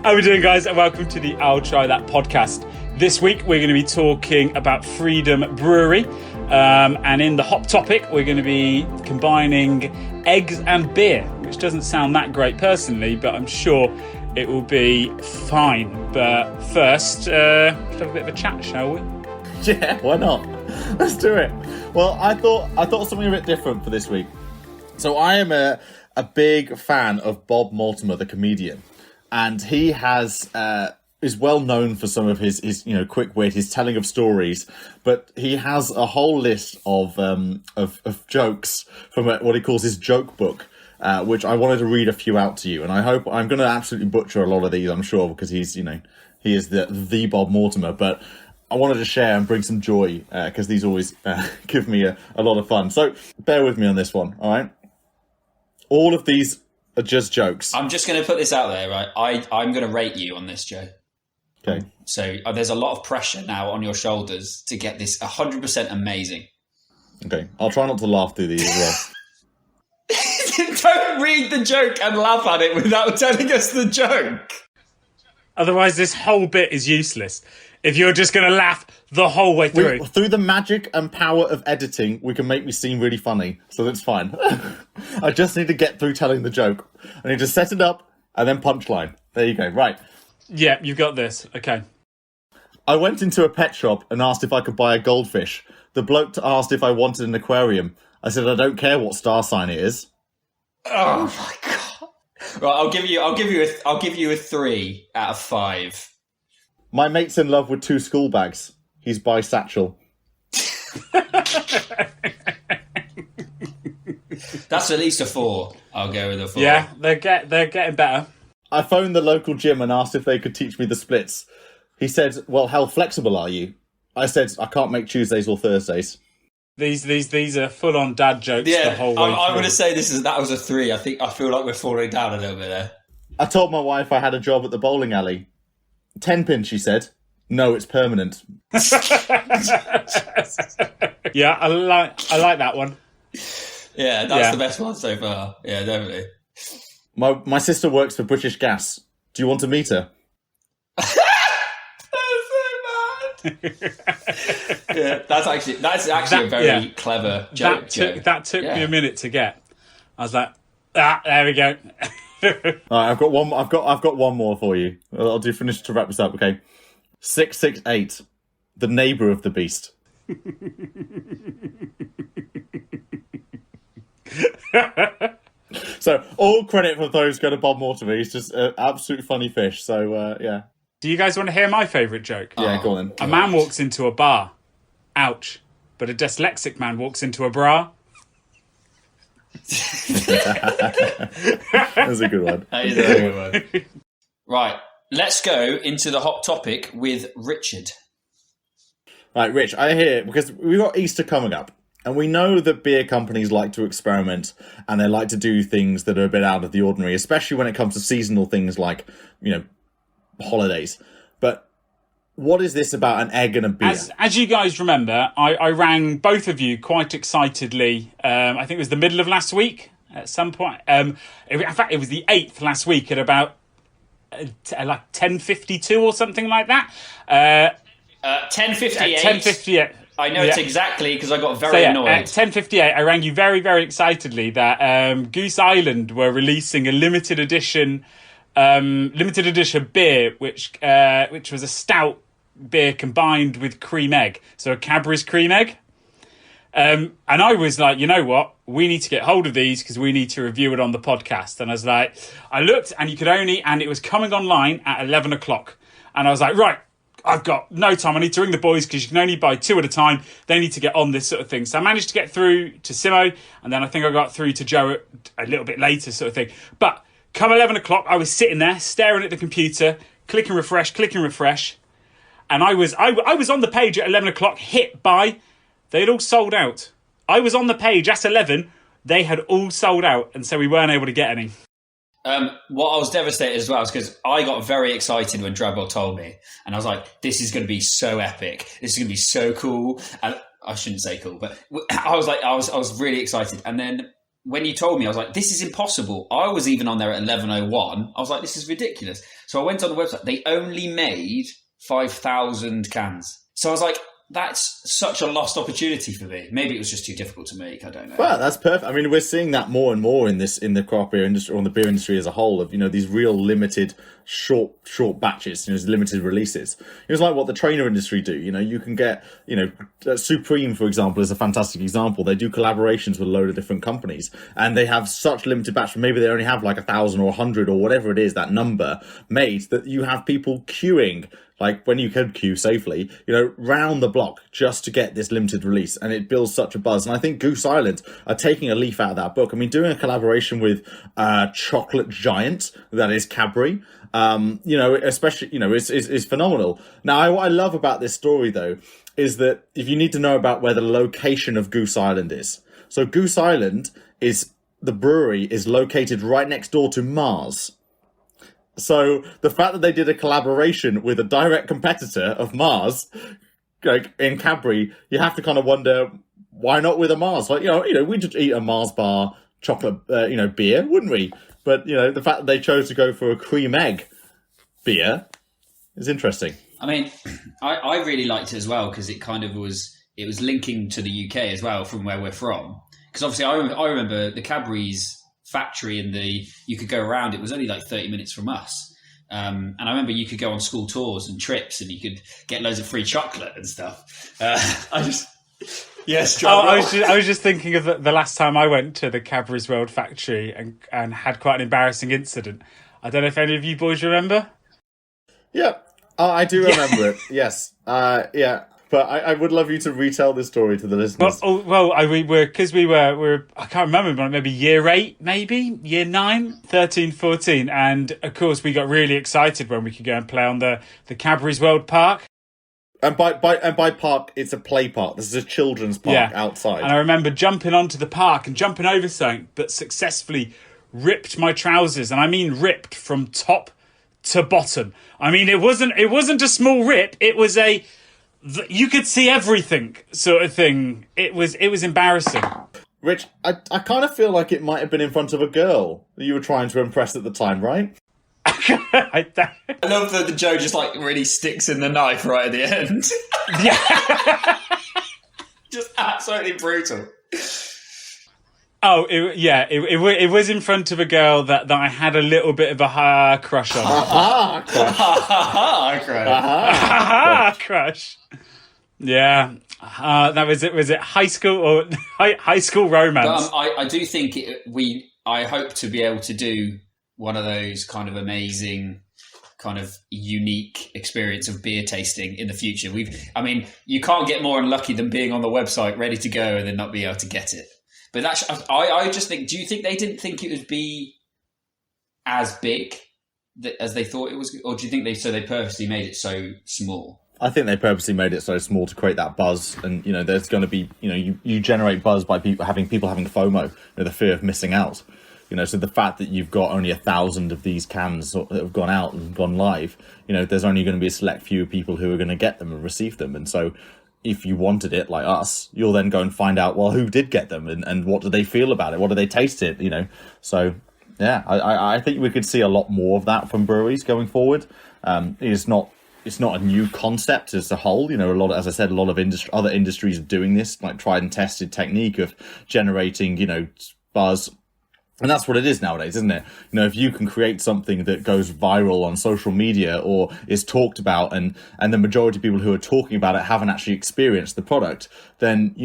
How are we doing, guys? And welcome to the I'll Try That podcast. This week, we're going to be talking about Freedom Brewery. And in the hop topic, we're going to be combining eggs and beer, which doesn't sound that great personally, but I'm sure it will be fine. But first, let's have a bit of a chat, shall we? Yeah, why not? Let's do it. Well, I thought something a bit different for this week. So I am a big fan of Bob Mortimer, the comedian. And he is well known for some of his quick wit, his telling of stories, but he has a whole list of jokes from what he calls his joke book, which I wanted to read a few out to you. And I hope I'm going to absolutely butcher a lot of these, I'm sure, because he is the Bob Mortimer. But I wanted to share and bring some joy because these always give me a lot of fun. So bear with me on this one, all right? All of these are just jokes. I'm just going to put this out there, right? I'm going to rate you on this, Joe. Okay. So there's a lot of pressure now on your shoulders to get this 100% amazing. Okay. I'll try not to laugh through these as well. Don't read the joke and laugh at it without telling us the joke. Otherwise, this whole bit is useless. If you're just going to laugh the whole way through. Through the magic and power of editing, we can make me seem really funny. So that's fine. I just need to get through telling the joke. I need to set it up and then punchline. There you go. Right. Yeah, you've got this. Okay. I went into a pet shop and asked if I could buy a goldfish. The bloke asked if I wanted an aquarium. I said, I don't care what star sign it is. Oh my God. Right. I'll give you a 3 out of 5. My mate's in love with 2 school bags. He's bisexual. That's at least a 4. I'll go with a 4. Yeah, they're getting better. I phoned the local gym and asked if they could teach me the splits. He said, well, how flexible are you? I said, I can't make Tuesdays or Thursdays. These are full-on dad jokes the whole way I'm going to say that was a 3. I feel like we're falling down a little bit there. I told my wife I had a job at the bowling alley. 10 pin, she said. No, it's permanent. Yeah, I like that one. Yeah, that's the best one so far. Yeah, definitely. My sister works for British Gas. Do you want to meet her? That's so bad. Yeah, that's actually a very clever joke. That took me a minute to get. I was like, there we go. All right, I've got one more for you. I'll finish to wrap this up. Okay, 668, the neighbour of the beast. So all credit for those go to Bob Mortimer. He's just an absolute funny fish. So yeah. Do you guys want to hear my favourite joke? Yeah, go on then. A man walks into a bar. Ouch. But a dyslexic man walks into a bra. That's a good one. That is a good one. Right, let's go into the hot topic with Richard. Right, Rich, I hear, because we've got Easter coming up, and we know that beer companies like to experiment, and they like to do things that are a bit out of the ordinary, especially when it comes to seasonal things like, holidays. But what is this about an egg and a beer? As you guys remember, I rang both of you quite excitedly. I think it was the middle of last week at some point. In fact, it was the 8th last week at about like 10:52 or something like that. 10:58. 10:58. I know it's exactly because I got very annoyed. At 10:58, I rang you very, very excitedly that Goose Island were releasing a limited edition beer, which was a stout beer combined with cream egg, so a Cadbury's cream egg. And I was like, you know what? We need to get hold of these because we need to review it on the podcast. And I was like, I looked and it was coming online at 11 o'clock. And I was like, right, I've got no time. I need to ring the boys because you can only buy 2 at a time. They need to get on this sort of thing. So I managed to get through to Simo, and then I think I got through to Joe a little bit later sort of thing. But come 11 o'clock, I was sitting there staring at the computer, clicking refresh. And I was on the page at 11 o'clock, hit by, they had all sold out. I was on the page at 11, they had all sold out, and so we weren't able to get any. What I was devastated as well is because I got very excited when Drabble told me, and I was like, this is going to be so epic. This is going to be so cool. And I shouldn't say cool, but I was really excited. And then when you told me, I was like, this is impossible. I was even on there at 11:01. I was like, this is ridiculous. So I went on the website. They only made 5,000 cans. So I was like, that's such a lost opportunity for me. Maybe it was just too difficult to make. I don't know. Well, that's perfect. I mean, we're seeing that more and more in the craft beer industry, or in the beer industry as a whole, of, these real limited short batches, limited releases. It was like what the trainer industry do. You can get, Supreme, for example, is a fantastic example. They do collaborations with a load of different companies, and they have such limited batch. Maybe they only have like 1,000 or 100 or whatever it is, that number made, that you have people queuing, like when you can queue safely, round the block just to get this limited release, and it builds such a buzz. And I think Goose Island are taking a leaf out of that book. I mean, doing a collaboration with chocolate giant that is Cadbury, especially, is phenomenal. Now, what I love about this story, though, is that if you need to know about where the location of Goose Island is, so Goose Island the brewery is located right next door to Mars. So the fact that they did a collaboration with a direct competitor of Mars, like in Cadbury, you have to kind of wonder, why not with a Mars? Like, we'd just eat a Mars bar chocolate, beer, wouldn't we? But, the fact that they chose to go for a cream egg beer is interesting. I mean, I really liked it as well, because it was linking to the UK as well from where we're from. Because obviously I remember the Cadbury's factory, and you could go around. It was only like 30 minutes from us, and I remember you could go on school tours and trips, and you could get loads of free chocolate and stuff. I was just thinking of the last time I went to the Cadbury's World factory and had quite an embarrassing incident. I don't know if any of you boys remember. Yeah, I do remember it. Yes, yeah. But I would love you to retell this story to the listeners. We were I can't remember, but maybe year 8, maybe year 9, 13, 14, and of course we got really excited when we could go and play on the Cadbury's World Park. And by park, it's a play park. This is a children's park outside. And I remember jumping onto the park and jumping over something, but successfully ripped my trousers, and I mean ripped from top to bottom. I mean, it wasn't a small rip. It was you could see everything sort of thing. It was embarrassing. Rich, I kind of feel like it might have been in front of a girl that you were trying to impress at the time, right? I love that the Joe just like really sticks in the knife right at the end. Yeah. Just absolutely brutal. Oh, it was in front of a girl that I had a little bit of a crush on. Crush. Yeah. That was it. Was it high school or high school romance? But, I do think I hope to be able to do one of those kind of amazing, kind of unique experience of beer tasting in the future. You can't get more unlucky than being on the website ready to go and then not be able to get it. But I just think, do you think they didn't think it would be as big as they thought it was? Or do you think they purposely made it so small? I think they purposely made it so small to create that buzz. And, there's going to be, you generate buzz by people having FOMO, the fear of missing out. So the fact that you've got only 1,000 of these cans that have gone out and gone live, there's only going to be a select few people who are going to get them and receive them. And so if you wanted it like us, you'll then go and find out, well, who did get them and what do they feel about it? What do they taste it? So yeah, I think we could see a lot more of that from breweries going forward. It's not a new concept as a whole. A lot of, as I said, a lot of other industries are doing this, like tried and tested technique of generating, buzz. And that's what it is nowadays, isn't it? If you can create something that goes viral on social media or is talked about and the majority of people who are talking about it haven't actually experienced the product, then,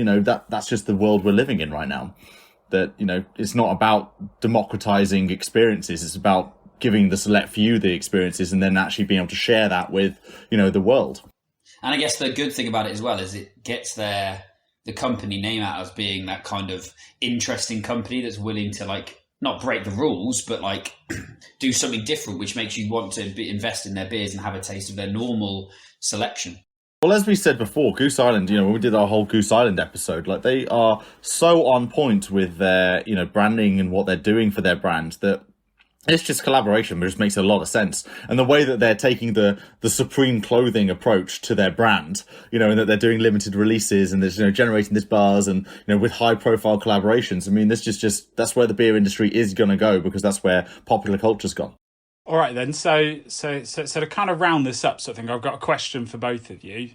that's just the world we're living in right now. That, it's not about democratizing experiences. It's about giving the select few the experiences and then actually being able to share that with, the world. And I guess the good thing about it as well is it gets the company name out as being that kind of interesting company that's willing to not break the rules, but do something different, which makes you want to invest in their beers and have a taste of their normal selection. Well, as we said before, Goose Island, when we did our whole Goose Island episode, they are so on point with their, branding and what they're doing for their brand that It's just collaboration, which makes a lot of sense. And the way that they're taking the supreme clothing approach to their brand, and that they're doing limited releases and there's, generating this buzz and, with high profile collaborations. I mean, this just that's where the beer industry is going to go, because that's where popular culture's gone. All right, then. So to kind of round this up, sort of thing, I've got a question for both of you.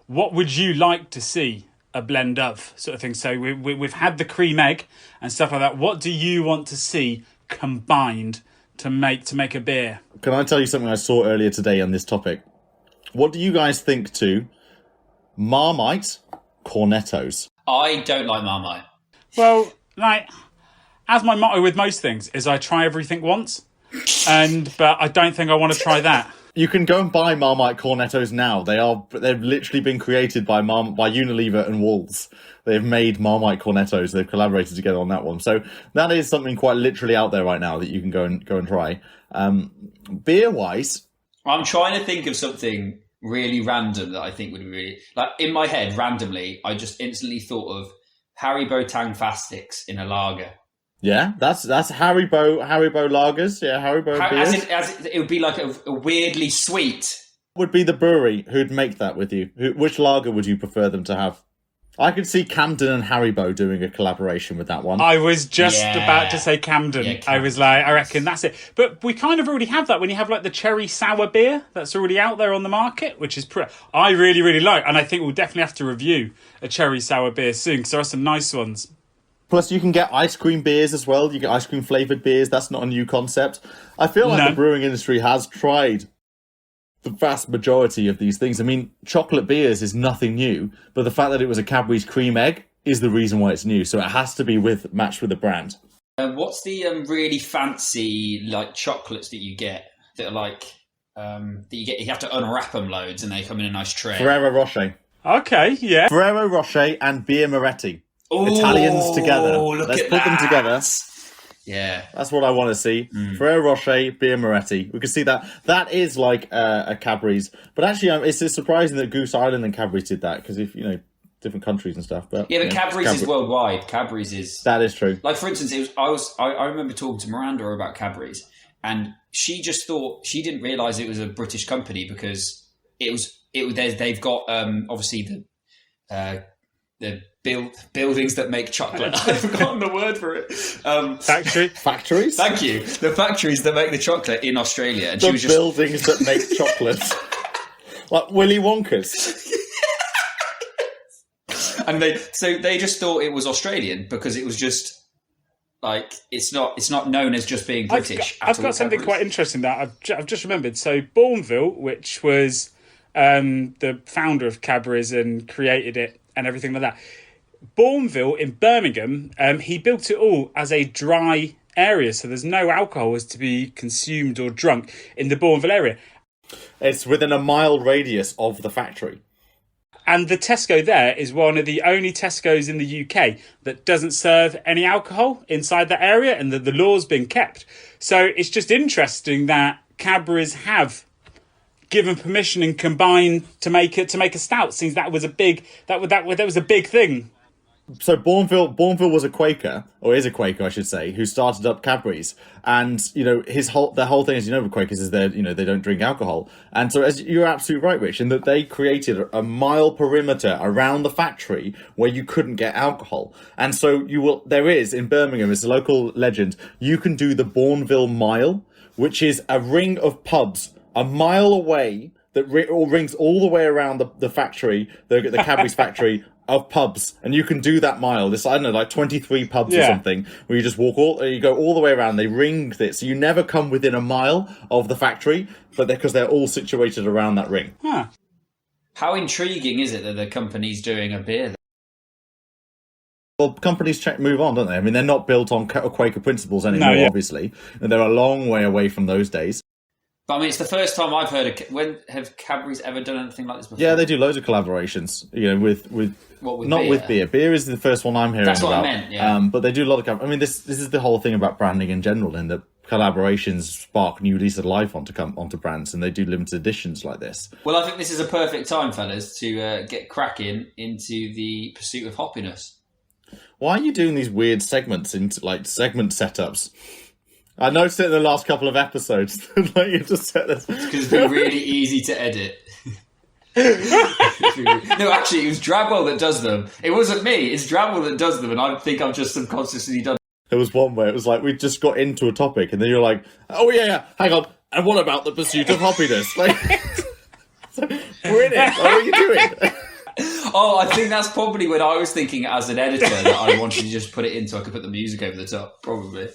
What would you like to see a blend of, sort of thing? So we've had the cream egg and stuff like that. What do you want to see combined to make a beer? Can I tell you something I saw earlier today on this topic? What do you guys think to Marmite Cornettos? I don't like Marmite. Well, as my motto with most things is I try everything once, but I don't think I want to try that. You can go and buy Marmite Cornettos now. They've literally been created by Unilever and Wolves. They've made Marmite Cornettos. They've collaborated together on that one. So that is something quite literally out there right now that you can go and try. Beer wise, I'm trying to think of something really random that I think would be really, in my head randomly. I just instantly thought of Haribo Tang Fastics in a lager. Yeah, that's Haribo lagers. Yeah, Haribo beers. As it would be like a weirdly sweet. Would be the brewery who'd make that with you? Which lager would you prefer them to have? I could see Camden and Haribo doing a collaboration with that one. I was just about to say Camden. Yeah, I was like, I reckon that's it. But we kind of already have that when you have the cherry sour beer that's already out there on the market, which is I really, really like. And I think we'll definitely have to review a cherry sour beer soon, because there are some nice ones. Plus, you can get ice cream beers as well. You get ice cream flavoured beers. That's not a new concept. I feel like the brewing industry has tried the vast majority of these things. I mean, chocolate beers is nothing new, but the fact that it was a Cadbury's cream egg is the reason why it's new. So it has to be matched with the brand. What's the really fancy chocolates that you get that are that you have to unwrap them loads and they come in a nice tray? Ferrero Rocher. Okay, yeah. Ferrero Rocher and Beer Moretti. Ooh, Italians together. Let's put them together. Yeah. That's what I want to see. Ferrero Rocher, Beer Moretti. We can see that. That is like a Cadbury's. But actually, it's surprising that Goose Island and Cadbury's did that, because if, different countries and stuff. But Cadbury's is worldwide. Cadbury's is... That is true. For instance, I remember talking to Miranda about Cadbury's, and she just thought, she didn't realise it was a British company, because they've got, obviously, the buildings that make chocolate. I've forgotten the word for it. Factories? Thank you. The factories that make the chocolate in Australia. And the buildings that make chocolate. Like Willy Wonka's. And they just thought it was Australian, because it was just it's not known as just being British. I've got something quite interesting that I've just remembered. So Bourneville, which was the founder of Cadbury's and created it and everything like that. Bourneville in Birmingham, he built it all as a dry area, so there's no alcohol is to be consumed or drunk in the Bourneville area. It's within a mile radius of the factory. And the Tesco there is one of the only Tesco's in the UK that doesn't serve any alcohol inside that area, and the law's been kept. So it's just interesting that Cadbury's have given permission and combined to make a stout. Seems that was a big that was a big thing. So Bourneville was a Quaker, or is a Quaker, I should say, who started up Cadbury's, and their whole thing, as with Quakers, is they don't drink alcohol, and so as you're absolutely right, Rich, in that they created a mile perimeter around the factory where you couldn't get alcohol, and so there is in Birmingham, it's a local legend, you can do the Bourneville Mile, which is a ring of pubs a mile away that rings all the way around the factory, the Cadbury's factory. Of pubs, and you can do that mile. This, I don't know, like 23 pubs or something, where you just you go all the way around. They ring it, so you never come within a mile of the factory, but because they're all situated around that ring. Huh. How intriguing is it that the company's doing a beer? Well, companies move on, don't they? I mean, they're not built on Quaker principles anymore, obviously, and they're a long way away from those days. But I mean, it's the first time I've heard of... When have Cadbury's ever done anything like this before? Yeah, they do loads of collaborations, with not beer? With beer. Beer is the first one I'm hearing about. That's what I meant, yeah. But they do a lot of... I mean, this is the whole thing about branding in general, in that collaborations spark new lease of life onto brands, and they do limited editions like this. Well, I think this is a perfect time, fellas, to get cracking into the pursuit of hoppiness. Why are you doing these weird segments into segment setups? I noticed it in the last couple of episodes. Like you just said this. Because it's been really easy to edit. No, actually, it was Drabwell that does them. It wasn't me. It's Drabwell that does them, and I think I've just subconsciously done. There was one where it was like we just got into a topic, and then you're like, "Oh yeah, hang on." And what about the pursuit of happiness? Like, so, we're in it. What are you doing? Oh, I think that's probably when I was thinking as an editor that I wanted to just put it in so I could put the music over the top. Probably.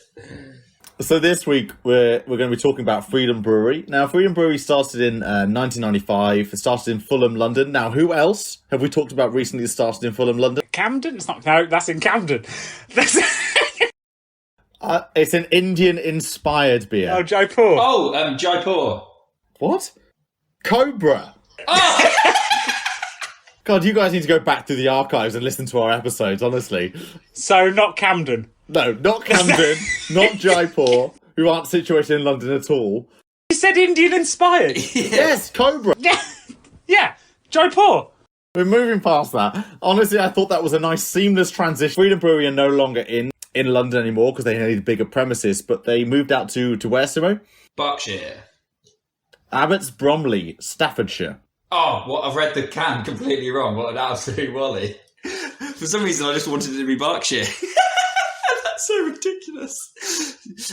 So this week we're going to be talking about Freedom Brewery. Now, Freedom Brewery started in 1995. It started in Fulham, London. Now, who else have we talked about recently that started in Fulham, London? Camden? It's not. No, that's in Camden. That's... It's an Indian-inspired beer. Oh, Jaipur. Oh, Jaipur. What? Cobra. Oh! God, you guys need to go back through the archives and listen to our episodes, honestly. So, not Camden. No, not Camden, not Jaipur, who aren't situated in London at all. You said Indian-inspired. Yes, Cobra. Yeah, Jaipur. We're moving past that. Honestly, I thought that was a nice seamless transition. Freedom Brewery are no longer in London anymore because they need bigger premises, but they moved out to where, Simo? Berkshire. Abbots Bromley, Staffordshire. Oh, what? I've read the can completely wrong. What an absolute wally. For some reason, I just wanted it to be Berkshire. That's so ridiculous.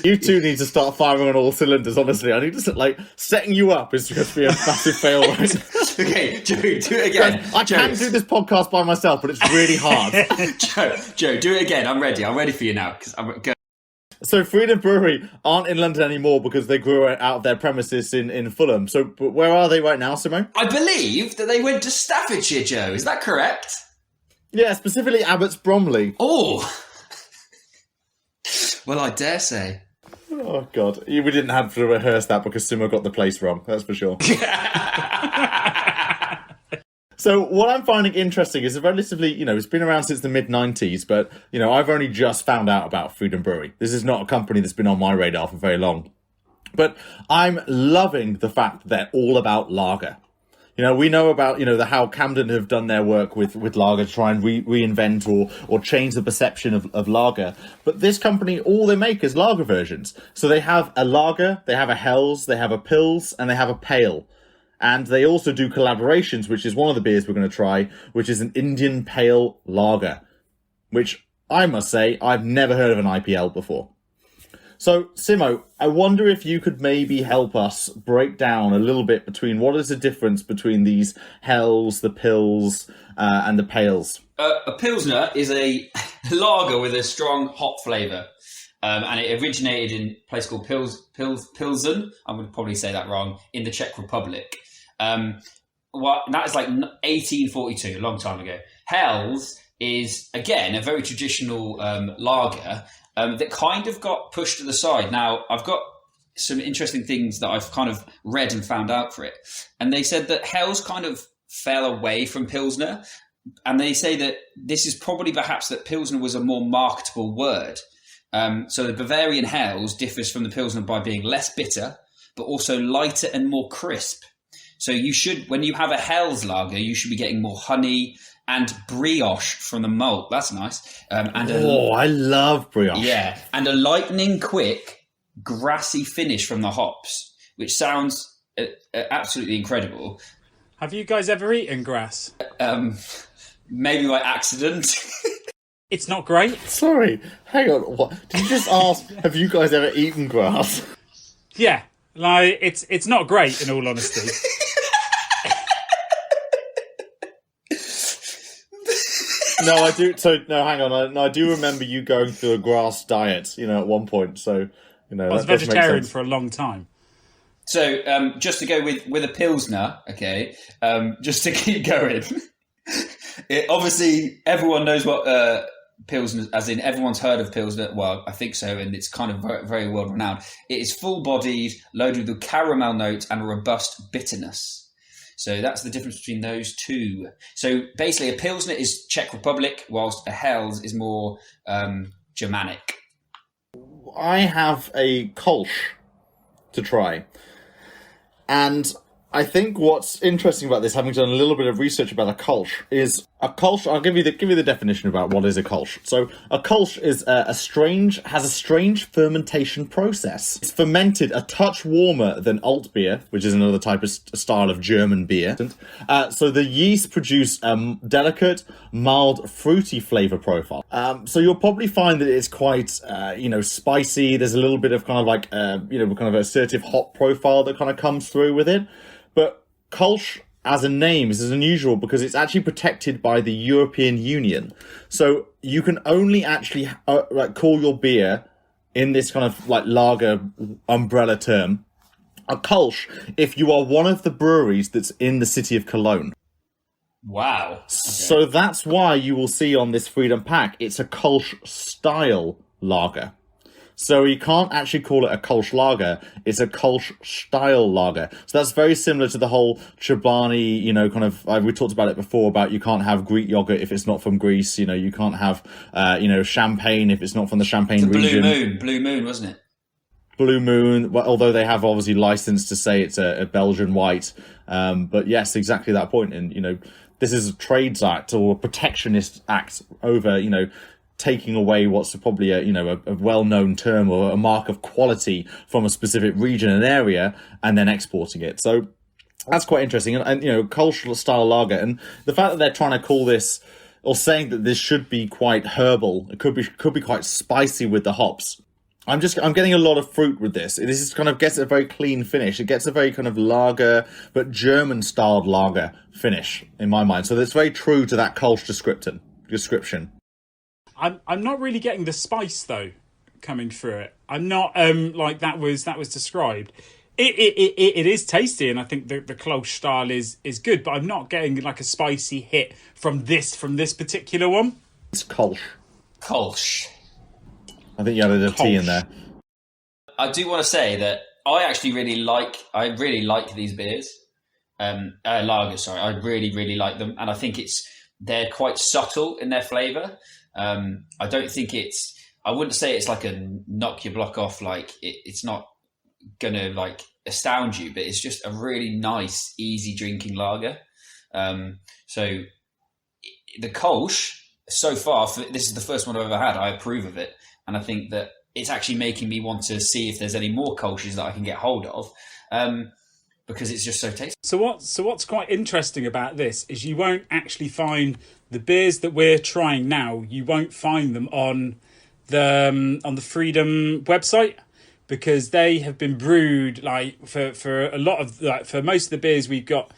You two need to start firing on all cylinders, honestly. I need to, setting you up is going to be a massive fail, right? Okay, Joe, do it again. I can do this podcast by myself, but it's really hard. Joe, do it again. I'm ready. I'm ready for you now. Go. So Freedom Brewery aren't in London anymore because they grew out of their premises in Fulham. So but where are they right now, Simo? I believe that they went to Staffordshire, Joe. Is that correct? Yeah, specifically Abbots Bromley. Oh. Well, I dare say. Oh, God. We didn't have to rehearse that because Simo got the place wrong, that's for sure. So what I'm finding interesting is a relatively, it's been around since the mid-90s, but, I've only just found out about Freedom Brewery. This is not a company that's been on my radar for very long. But I'm loving the fact that they're all about lager. We know about, how Camden have done their work with lager to try and reinvent or change the perception of lager. But this company, all they make is lager versions. So they have a lager, they have a Hells, they have a Pils, and they have a Pale. And they also do collaborations, which is one of the beers we're going to try, which is an Indian Pale Lager, which I must say, I've never heard of an IPL before. So, Simo, I wonder if you could maybe help us break down a little bit between what is the difference between these Hells, the Pils, and the Pales. A Pilsner is a lager with a strong hop flavour. And it originated in a place called Pilsen. I'm going to probably say that wrong, in the Czech Republic. That is like 1842, a long time ago. Hells is, again, a very traditional lager that kind of got pushed to the side. Now, I've got some interesting things that I've kind of read and found out for it. And they said that Hells kind of fell away from Pilsner. And they say that this is probably perhaps that Pilsner was a more marketable word. So the Bavarian Hells differs from the Pilsner by being less bitter, but also lighter and more crisp. So you should, when you have a Hells lager, you should be getting more honey and brioche from the malt. That's nice. I love brioche. Yeah, and a lightning quick, grassy finish from the hops, which sounds absolutely incredible. Have you guys ever eaten grass? Maybe by accident. It's not great. Sorry, hang on. What did you just ask? Have you guys ever eaten grass? Yeah, it's not great in all honesty. No, I do. So no, hang on. I do remember you going through a grass diet. At one point. So I was vegetarian for a long time. So just to go with a Pilsner, okay. Just to keep going. Obviously, everyone knows what Pilsner, as in everyone's heard of Pilsner. Well, I think so, and it's kind of very, very world renowned. It is full-bodied, loaded with caramel notes and a robust bitterness. So that's the difference between those two. So basically, a Pilsner is Czech Republic, whilst a Hells is more Germanic. I have a Kolsch to try, and I think what's interesting about this, having done a little bit of research about a Kolsch, is a Kolsch. I'll give you the definition about what is a Kolsch. So a Kolsch is has a strange fermentation process. It's fermented a touch warmer than alt beer, which is another type of style of German beer. So the yeast produce a delicate, mild, fruity flavor profile. So you'll probably find that it's quite, spicy. There's a little bit of kind of like, kind of assertive hop profile that kind of comes through with it. But Kolsch as a name is unusual because it's actually protected by the European Union. So you can only actually call your beer in this kind of like lager umbrella term a Kolsch if you are one of the breweries that's in the city of Cologne. Wow. Okay. So that's why you will see on this Freedom Pack, it's a Kolsch style lager. So you can't actually call it a Kolsch lager, it's a Kolsch style lager. So that's very similar to the whole Chobani, we talked about it before about you can't have Greek yogurt if it's not from Greece, you can't have, champagne if it's not from the Champagne region. Blue Moon, wasn't it? Blue Moon, well, although they have obviously licensed to say it's a Belgian white. But yes, exactly that point. And, this is a trades act or a protectionist act over, taking away what's probably a well-known term or a mark of quality from a specific region and area and then exporting it. So that's quite interesting. And Kolsch style lager, and the fact that they're trying to call this or saying that this should be quite herbal, it could be quite spicy with the hops. I'm getting a lot of fruit with this. This is kind of gets a very clean finish. It gets a very kind of lager, but German styled lager finish in my mind. So that's very true to that Kolsch description. I'm not really getting the spice though coming through it. I'm not like that was described. It is tasty, and I think the Kolsch style is good, but I'm not getting like a spicy hit from this particular one. It's Kolsch. Kolsch. I think you added a T in there. I do want to say that I really like these beers. Lagers, sorry. I really, really like them, and I think they're quite subtle in their flavour. I don't think I wouldn't say it's like a knock your block off, like it's not gonna like astound you, but it's just a really nice, easy drinking lager. So the Kolsch so far, this is the first one I've ever had. I approve of it, and I think that it's actually making me want to see if there's any more Kolsches that I can get hold of. Because it's just so tasty. So what's quite interesting about this is you won't actually find the beers that we're trying now. You won't find them on the Freedom website, because they have been brewed like for a lot of like for most of the beers we've got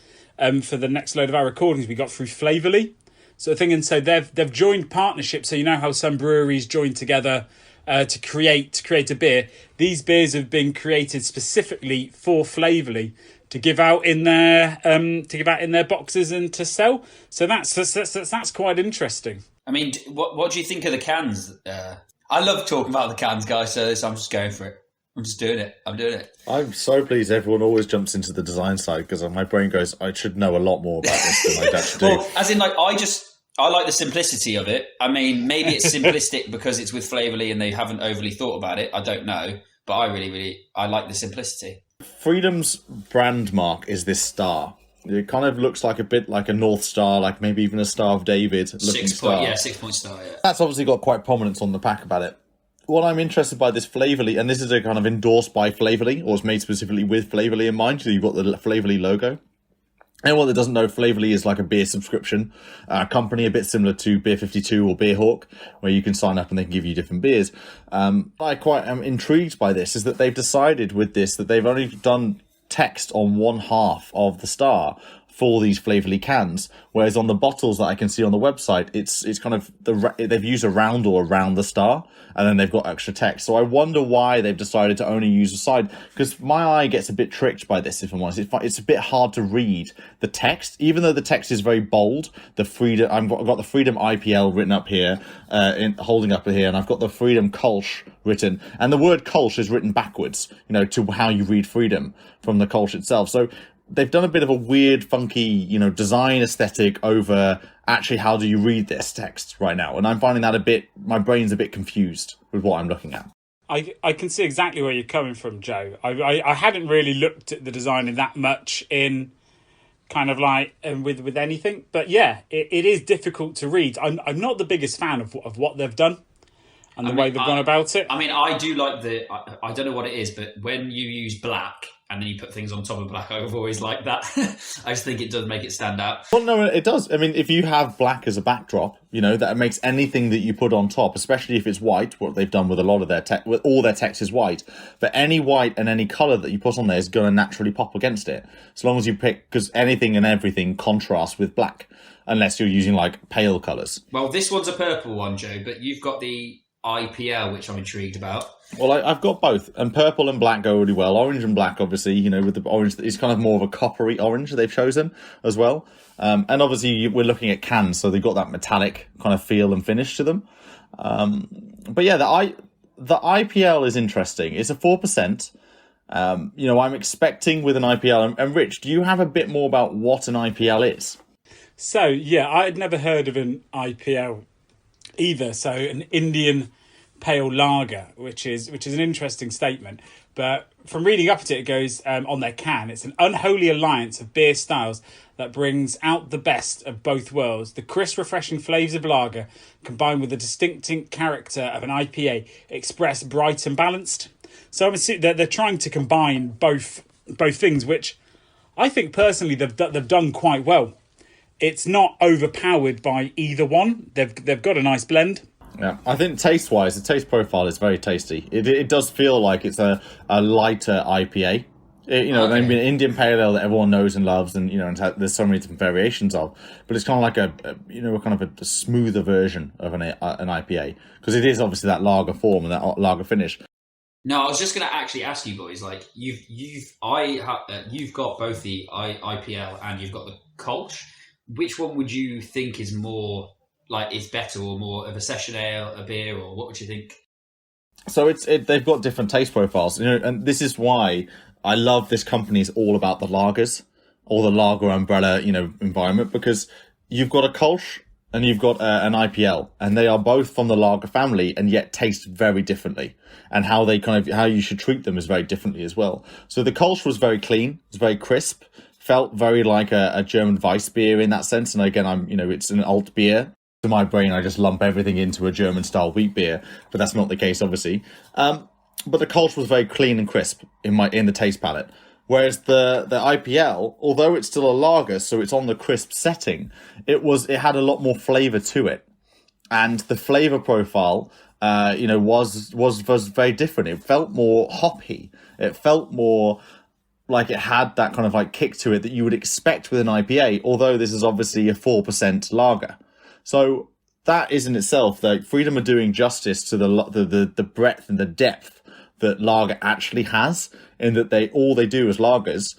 for the next load of our recordings we got through Flavorly sort of thing, and so they've joined partnerships. So you know how some breweries join together to create a beer. These beers have been created specifically for Flavorly, to give out in their boxes and to sell. So that's quite interesting. I mean, what do you think of the cans? I love talking about the cans, guys. So I'm just going for it. I'm just doing it. I'm doing it. I'm so pleased everyone always jumps into the design side, because my brain goes, I should know a lot more about this than I actually do. Well, as in, like, I like the simplicity of it. I mean, maybe it's simplistic because it's with Flavorly and they haven't overly thought about it. I don't know, but I really like the simplicity. Freedom's brand mark is this star. It kind of looks like a bit like a North Star, like maybe even a Star of David looking star. 6-point star, yeah. That's obviously got quite prominence on the pack about it. What I'm interested by this Flavorly, and this is a kind of endorsed by Flavorly, or it's made specifically with Flavorly in mind, so you've got the Flavorly logo. Anyone that doesn't know, Flavorly is like a beer subscription company, a bit similar to Beer 52 or Beer Hawk, where you can sign up and they can give you different beers. I quite am intrigued by this, is that they've decided with this that they've only done text on one half of the star for these Flavorly cans, whereas on the bottles that I can see on the website, it's kind of they've used a roundel around the star, and then they've got extra text. So I wonder why they've decided to only use the side, because my eye gets a bit tricked by this, if I'm honest. It's a bit hard to read the text, even though the text is very bold. I've got the Freedom IPL written up here, holding up here, and I've got the Freedom Kolsch written, and the word Kolsch is written backwards, to how you read Freedom from the Kolsch itself. So they've done a bit of a weird, funky, design aesthetic over actually how do you read this text right now. And I'm finding that my brain's a bit confused with what I'm looking at. I can see exactly where you're coming from, Joe. I hadn't really looked at the design in that much in kind of like with anything, but yeah, it is difficult to read. I'm not the biggest fan of what they've done and the way they've gone about it. I mean, I do like I don't know what it is, but when you use black and then you put things on top of black, I've always liked that. I just think it does make it stand out. Well, no, it does. I mean, if you have black as a backdrop, that makes anything that you put on top, especially if it's white, what they've done with a lot of their text, with all their text is white, but any white and any colour that you put on there is going to naturally pop against it. As long as you pick, because anything and everything contrasts with black, unless you're using like pale colours. Well, this one's a purple one, Joe, but you've got the IPL, which I'm intrigued about. Well, I've got both, and purple and black go really well. Orange and black, obviously, with the orange, it's kind of more of a coppery orange they've chosen as well. And obviously, we're looking at cans, so they've got that metallic kind of feel and finish to them. But yeah, the IPL is interesting. It's a 4%. I'm expecting with an IPL. And Rich, do you have a bit more about what an IPL is? So yeah, I had never heard of an IPL either. So an Indian Pale Lager, which is an interesting statement. But from reading up at it, it goes on their can. It's an unholy alliance of beer styles that brings out the best of both worlds. The crisp, refreshing flavours of lager, combined with the distinctive character of an IPA, expressed bright and balanced. So I'm assuming that they're trying to combine both things, which I think personally they've done quite well. It's not overpowered by either one. They've got a nice blend. Yeah, I think taste-wise, the taste profile is very tasty. It does feel like it's a lighter IPA. Okay. I mean, an Indian Pale Ale that everyone knows and loves, and and there's so many different variations of. But it's kind of like a smoother version of an IPA, because it is obviously that lager form and that lager finish. No, I was just going to actually ask you boys, like you've got both the IPL and you've got the Kolsch. Which one would you think is more like is better, or more of a session ale, a beer, or what would you think? So they've got different taste profiles, and this is why I love this company is all about the lagers, or the lager umbrella, environment, because you've got a Kolsch and you've got an IPL, and they are both from the lager family and yet taste very differently, and how you should treat them is very differently as well. So the Kolsch was very clean, it's very crisp, felt very like a German Weiss beer in that sense. And again, it's an alt beer. To my brain, I just lump everything into a German style wheat beer, but that's not the case, obviously. But the Kolsch was very clean and crisp in the taste palette. Whereas the IPL, although it's still a lager, so it's on the crisp setting, it had a lot more flavour to it. And the flavour profile, was very different. It felt more hoppy. It felt more like it had that kind of like kick to it that you would expect with an IPA, although this is obviously a 4% lager. So that is in itself, that Freedom are doing justice to the breadth and the depth that lager actually has, in that all they do is lagers,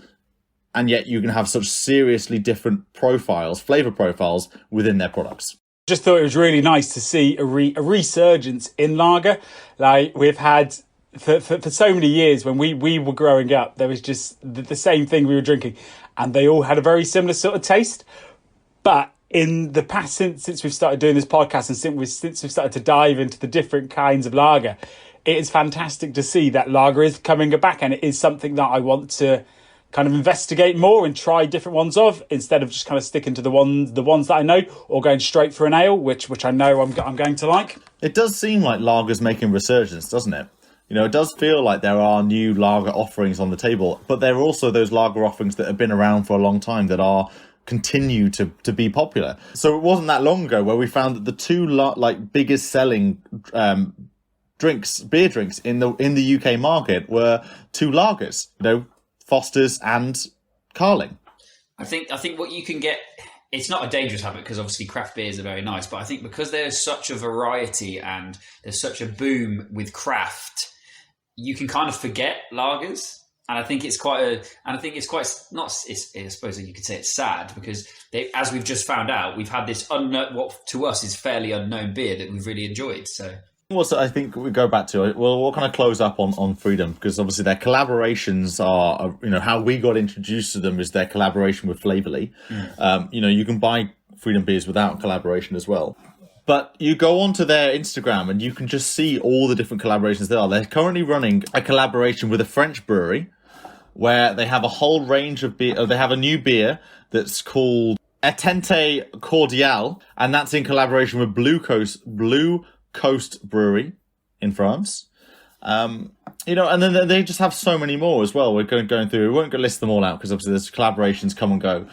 and yet you can have such seriously different flavor profiles within their products. Just thought it was really nice to see a resurgence in lager. Like we've had for so many years when we were growing up, there was just the same thing we were drinking, and they all had a very similar sort of taste. But in the past, since we've started doing this podcast, and since we've started to dive into the different kinds of lager, it is fantastic to see that lager is coming back, and it is something that I want to kind of investigate more and try different ones of, instead of just kind of sticking to the ones that I know, or going straight for an ale, which I know I'm going to like. It does seem like lager's making resurgence, doesn't it? It does feel like there are new lager offerings on the table, but there are also those lager offerings that have been around for a long time that continue to be popular. So it wasn't that long ago where we found that the two biggest selling beer drinks in the UK market were two lagers, Foster's and Carling. I think what you can get, it's not a dangerous habit, because obviously craft beers are very nice, but I think because there's such a variety and there's such a boom with craft, you can kind of forget lagers. And I think it's I suppose you could say it's sad, because as we've just found out, we've had this what to us is fairly unknown beer that we've really enjoyed. So also, I think we go back to it. We'll kind of close up on Freedom, because obviously their collaborations are, how we got introduced to them is their collaboration with Flavorly. You can buy Freedom beers without collaboration as well. But you go onto their Instagram and you can just see all the different collaborations there are. They're currently running a collaboration with a French brewery where they have a whole range of beer. They have a new beer that's called Etente Cordial, and that's in collaboration with Blue Coast Brewery in France. And then they just have so many more as well. We're going through. We won't go list them all out because obviously there's collaborations come and go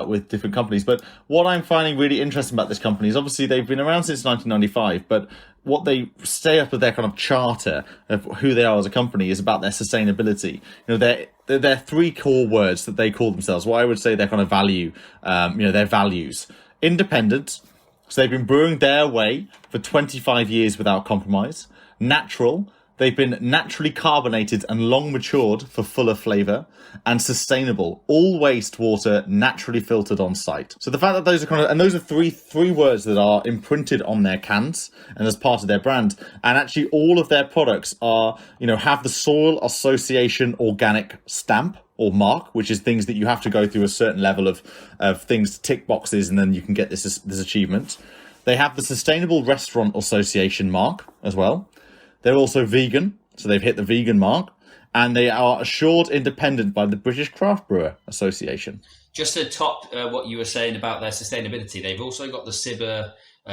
with different companies. But what I'm finding really interesting about this company is obviously they've been around since 1995, but what they stay up with their kind of charter of who they are as a company is about their sustainability. They're three core words that they call themselves. What I would say their kind of value, their values. Independent. So they've been brewing their way for 25 years without compromise. Natural. They've been naturally carbonated and long matured for fuller flavour, and sustainable. All wastewater naturally filtered on site. So the fact that those are those are three words that are imprinted on their cans and as part of their brand. And actually all of their products are, have the Soil Association organic stamp or mark, which is things that you have to go through a certain level of things to tick boxes, and then you can get this achievement. They have the Sustainable Restaurant Association mark as well. They're also vegan, so they've hit the vegan mark, and they are assured independent by the British Craft Brewer Association. Just to top what you were saying about their sustainability, they've also got the CIBA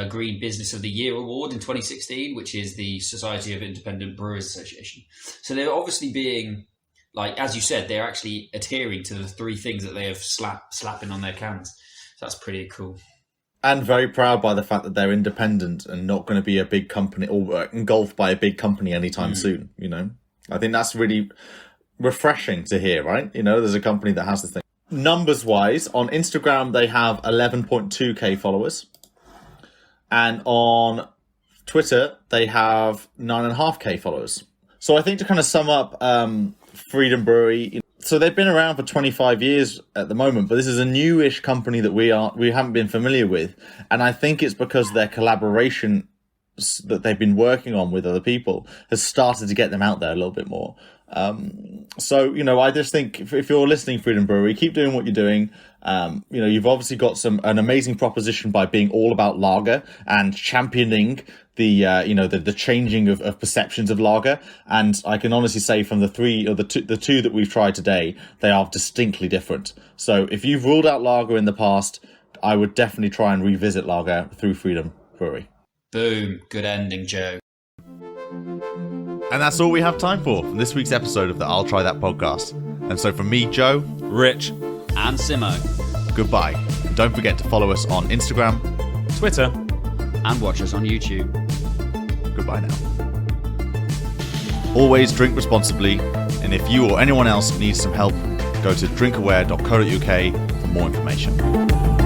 Green Business of the Year Award in 2016, which is the Society of Independent Brewers Association. So they're obviously being, like, as you said, they're actually adhering to the three things that they have slapping on their cans. So that's pretty cool. And very proud by the fact that they're independent and not going to be a big company or engulfed by a big company anytime soon. I think that's really refreshing to hear, right? There's a company that has this thing. Numbers wise, on Instagram, they have 11.2k followers. And on Twitter, they have 9.5k followers. So I think to kind of sum up Freedom Brewery, so they've been around for 25 years at the moment, but this is a newish company that we haven't been familiar with. And I think it's because their collaboration that they've been working on with other people has started to get them out there a little bit more. I just think if you're listening, Freedom Brewery, keep doing what you're doing. You've obviously got an amazing proposition by being all about lager and championing the changing of perceptions of lager. And I can honestly say from the two that we've tried today, they are distinctly different. So if you've ruled out lager in the past, I would definitely try and revisit lager through Freedom Brewery. Boom. Good ending, Joe. And that's all we have time for from this week's episode of the I'll Try That podcast. And so from me, Joe, Rich, and Simo, goodbye. And don't forget to follow us on Instagram, Twitter, and watch us on YouTube. Goodbye now. Always drink responsibly, and if you or anyone else needs some help, go to drinkaware.co.uk for more information.